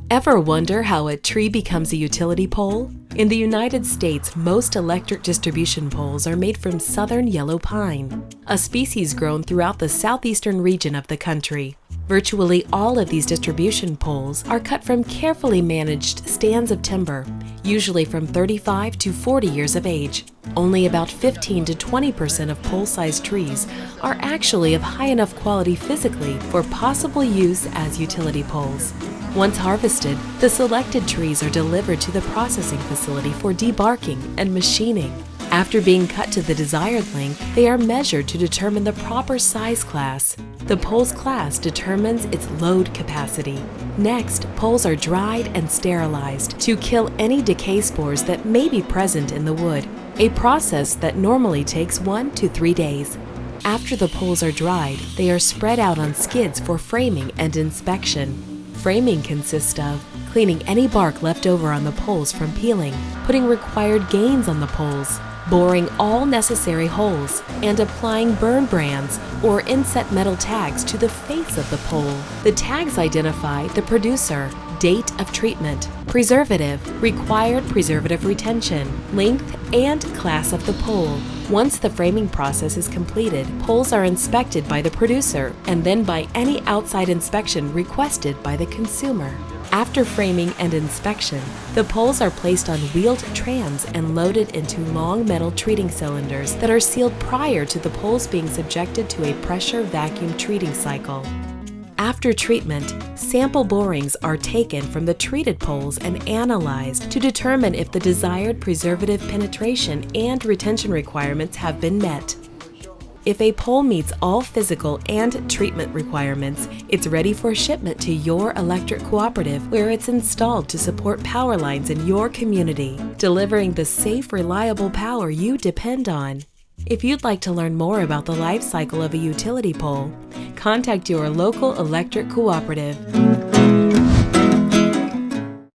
Ever wonder how a tree becomes a utility pole? In the United States, most electric distribution poles are made from southern yellow pine, a species grown throughout the southeastern region of the country. Virtually all of these distribution poles are cut from carefully managed stands of timber, usually from 35 to 40 years of age. Only about 15 to 20% of pole-sized trees are actually of high enough quality physically for possible use as utility poles. Once harvested, the selected trees are delivered to the processing facility for debarking and machining. After being cut to the desired length, they are measured to determine the proper size class. The pole's class determines its load capacity. Next, poles are dried and sterilized to kill any decay spores that may be present in the wood, a process that normally takes 1 to 3 days. After the poles are dried, they are spread out on skids for framing and inspection. Framing consists of cleaning any bark left over on the poles from peeling, putting required gaines on the poles, boring all necessary holes, and applying burn brands or inset metal tags to the face of the pole. The tags identify the producer, date of treatment, preservative, required preservative retention, length, and class of the pole. Once the framing process is completed, poles are inspected by the producer and then by any outside inspection requested by the consumer. After framing and inspection, the poles are placed on wheeled trams and loaded into long metal treating cylinders that are sealed prior to the poles being subjected to a pressure vacuum treating cycle. After treatment, sample borings are taken from the treated poles and analyzed to determine if the desired preservative penetration and retention requirements have been met. If a pole meets all physical and treatment requirements, it's ready for shipment to your electric cooperative, where it's installed to support power lines in your community, delivering the safe, reliable power you depend on. If you'd like to learn more about the life cycle of a utility pole, contact your local electric cooperative.